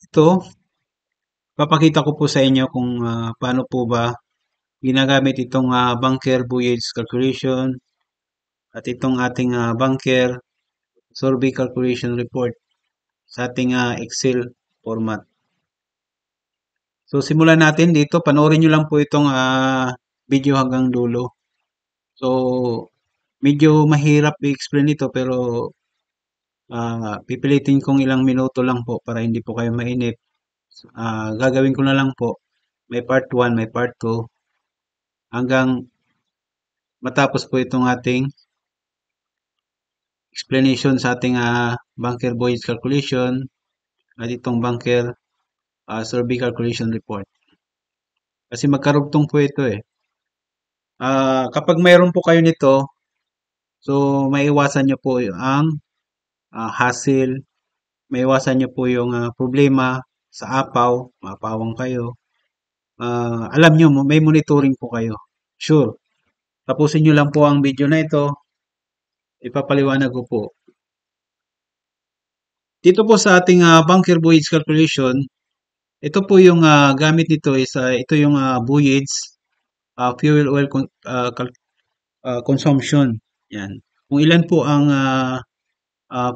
Ito, papakita ko po sa inyo kung paano po ba ginagamit itong bunker buoyage calculation at itong ating bunker survey calculation report sa ating Excel format. So simulan natin dito. Panoorin nyo lang po itong video hanggang dulo. So medyo mahirap i-explain ito pero pipilitin kong ilang minuto lang po para hindi po kayo mainip. Gagawin ko na lang po. May part 1, may part 2 hanggang matapos po itong ating explanation sa ating bunker voyage calculation at itong bunker survey calculation report. Kasi magkarugtong po ito eh. Kapag mayroon po kayo nito, so maiwasan nyo po ang hassle, maiwasan nyo po yung problema sa apaw, mapawang kayo. Alam nyo, may monitoring po kayo. Sure. Tapusin nyo lang po ang video na ito. Ipapaliwanag ko po. Dito po sa ating bunker voyage calculation, ito po yung gamit nito is ito yung buoyage fuel oil consumption. Yan. Kung ilan po ang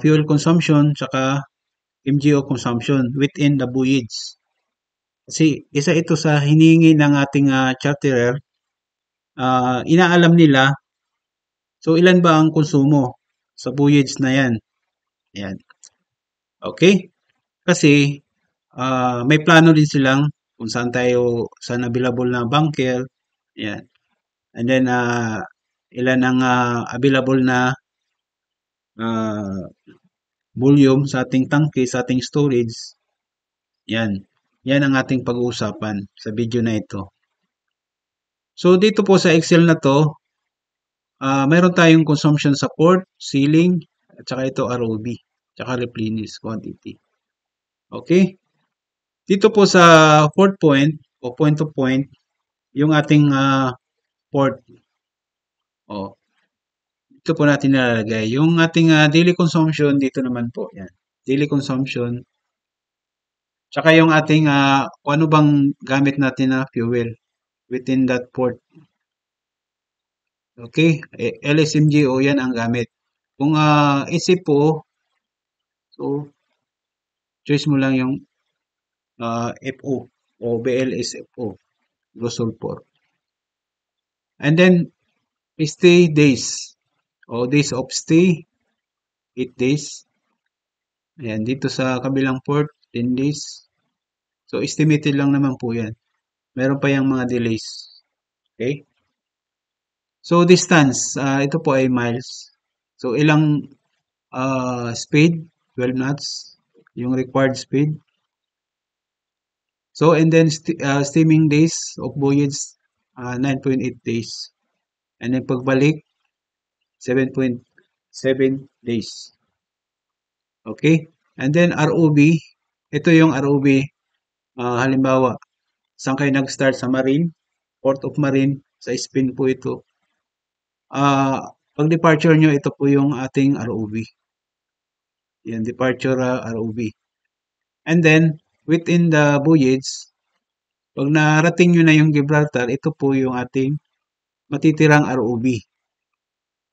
fuel consumption tsaka MGO consumption within the buoyage. Kasi isa ito sa hinihingi ng ating charterer. Inaalam nila, so ilan ba ang konsumo sa buoyage na yan. Yan. Okay? Kasi may plano din silang kung saan available na bunker. Yan. And then, ilan ang available na uh, volume sa ating tangke, sa ating storage. Yan. Yan ang ating pag-uusapan sa video na ito. So, dito po sa Excel na to, mayroon tayong consumption sa port, ceiling, at saka ito ROB, saka replenish quantity. Okay? Dito po sa port point o point to point, yung ating port. O, ito po natin nilalagay. Yung ating daily consumption, dito naman po. Yan. Daily consumption. Tsaka yung ating, kung ano bang gamit natin na fuel within that port. Okay? LSMGO, yan ang gamit. Kung isip po, so, choice mo lang yung FO o BLSFO, low sulfur. And then, stay days o days of stay, 8 days. Ayan, dito sa kabilang port, 10 days. So, estimated lang naman po yan. Meron pa yung mga delays. Okay? So, distance, ito po ay miles. So, ilang speed, 12 knots, yung required speed. So, and then steaming days of voyage, 9.8 days. And then pagbalik, 7.7 days. Okay? And then ROB, ito yung ROB, halimbawa, saan kayo nag-start sa Marine, Port of Marine, sa spin po ito. Pag departure nyo, ito po yung ating ROB. Yan, departure ROB. And then, within the voyage, pag narating nyo na yung Gibraltar, ito po yung ating matitirang ROB.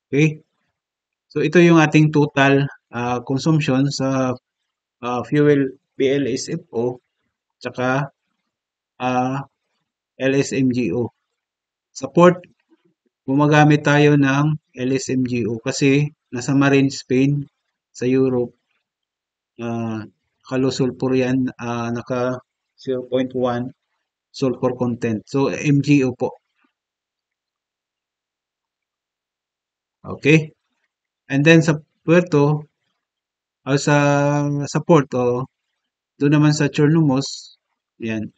Okay? So, ito yung ating total consumption sa fuel BLSFO tsaka LSMGO. Sa port, gumagamit tayo ng LSMGO kasi nasa Marine Spain sa Europe. Low sulfur yan, naka 0.1 sulfur content. So, MGO po. Okay? And then sa puerto, o sa port, doon naman sa Chernomos, yan.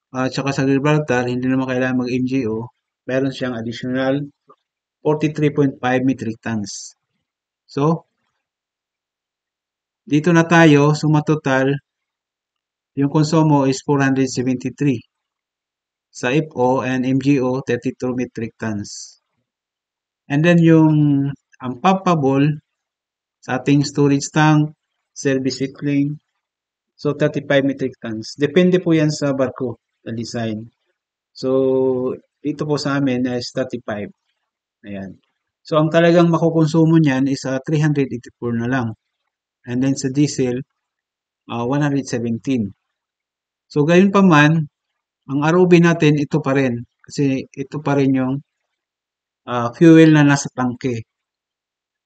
Tsaka sa Gibraltar, hindi naman kailangan mag-MGO. Meron siyang additional 43.5 metric tons. So, dito na tayo, sumatotal, yung konsumo is 473. Sa FO and MGO, 32 metric tons. And then yung ang pumpable sa ating storage tank, service cycling, So 35 metric tons. Depende po yan sa barko, sa design. So dito po sa amin is 35. Ayan. So ang talagang makukonsumo niyan is 384 na lang. And then sa diesel, 117. So gayon pa man, ang ROB natin ito pa rin. Kasi ito pa rin yung fuel na nasa tangke.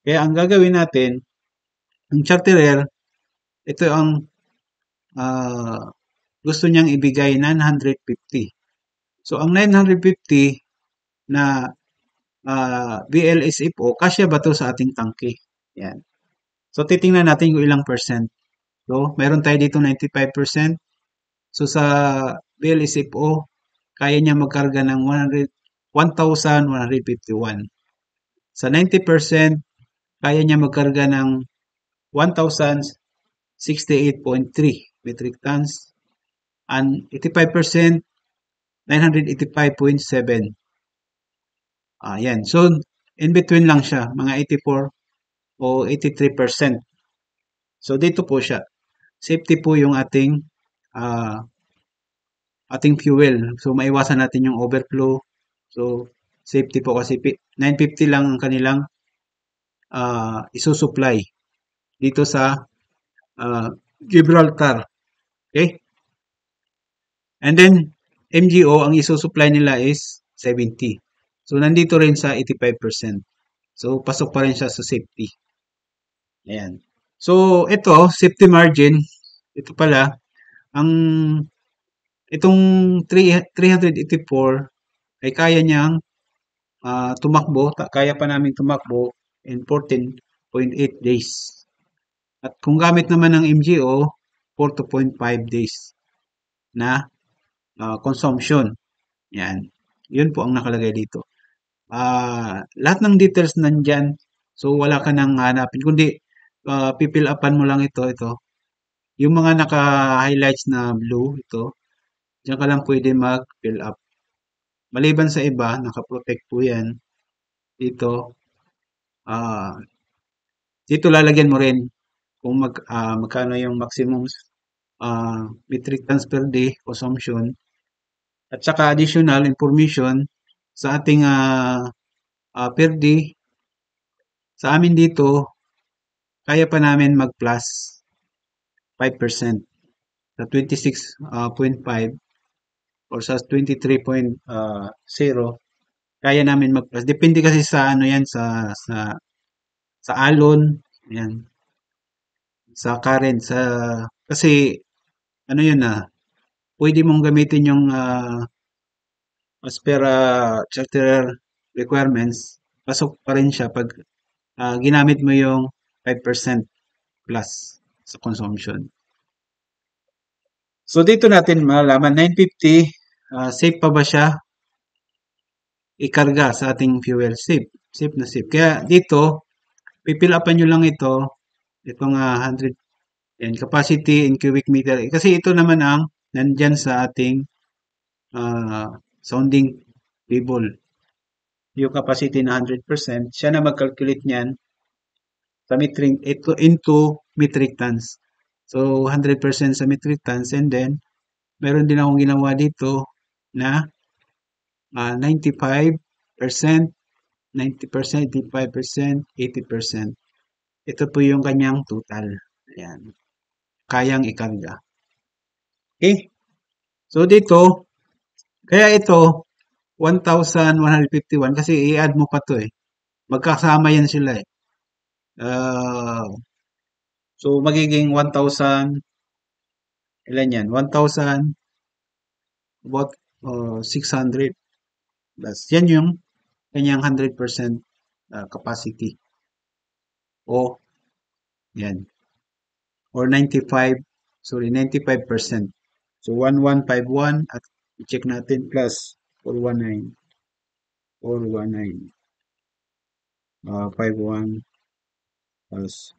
Kaya ang gagawin natin, ang charterer, ito ang ah, gusto niyang ibigay 950. So ang 950 na VLSFO, kasya ba to sa ating tangke? Yan. So titingnan natin kung ilang percent. So meron tayo dito 95%. So sa VLSFO, kaya niya magkarga ng 1,151. Sa 90%, kaya niya magkarga ng 1,068.3 metric tons. And 85%, 985.7. Yan. So, in between lang siya, mga 84 o 83%. So, dito po siya. Safety po yung ah, ating fuel. So, maiwasan natin yung overflow. So, safety po kasi 950 lang ang kanilang isusupply dito sa ah, Gibraltar. Okay? And then, MGO, ang isusupply nila is 70. So, nandito rin sa 85%. So, pasok pa rin siya sa safety. Ayan. So, ito, safety margin, ito pala, ang itong 384 ay kaya niyang tumakbo, kaya pa namin tumakbo in 14.8 days. At kung gamit naman ng MGO, 4 to 0.5 days na consumption. Yan. Yun po ang nakalagay dito. Lahat ng details nandyan. So, wala ka nang hanapin. Kundi, pipil upan mo lang ito. Yung mga naka-highlights na blue, ito, diyan ka lang pwede mag-fill up. Maliban sa iba, naka-protect po yan. Dito, ah, dito lalagyan mo rin kung magkano yung maximum metric tons per day consumption. At saka additional information sa ating per day. Sa amin dito, kaya pa namin mag-plus 5% sa 26.5 or sa 23.0 kaya namin mag-plus. Depende kasi sa ano yan sa alon, yan, sa current kasi ano yun pwede mong gamitin yung as per charter requirements, pasok pa rin siya pag ginamit mo yung 5% plus sa consumption. So dito natin malalaman 950 safe pa ba siya ikarga sa ating fuel? Safe na safe. Kaya dito pipill upan nyo lang itong 100 yan, capacity in cubic meter. Kasi ito naman ang nandyan sa ating sounding table. Yung capacity na 100%, siya na mag-calculate niyan sa metric, ito into metric tons. So, 100% sa metric tons and then, meron din akong ginawa dito na 95%, 90%, 85%, 80%. Ito po yung kanyang total. Ayan. Kayang ikarga. Okay? So, dito, kaya ito, 1,151 kasi i-add mo pa to eh. Magkasama yan sila eh. So, magiging 1,000, ilan yan? 1,000, about 600. Yan yung kanyang 100% capacity. O, yan. Or 95%. So, 1,151 at i-check natin plus 419. 51 plus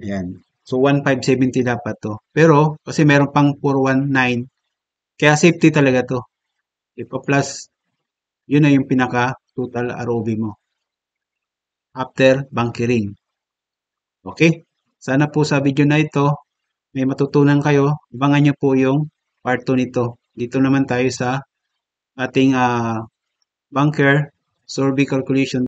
ayan. So 1,570 dapat to. Pero kasi meron pang 419 kaya safety talaga to. Ipa-plus yun na yung pinaka total ROV mo after bunkering. Okay? Sana po sa video na ito may matutunan kayo. Abangan nyo po yung part 2 nito. Dito naman tayo sa ating bunker survey calculation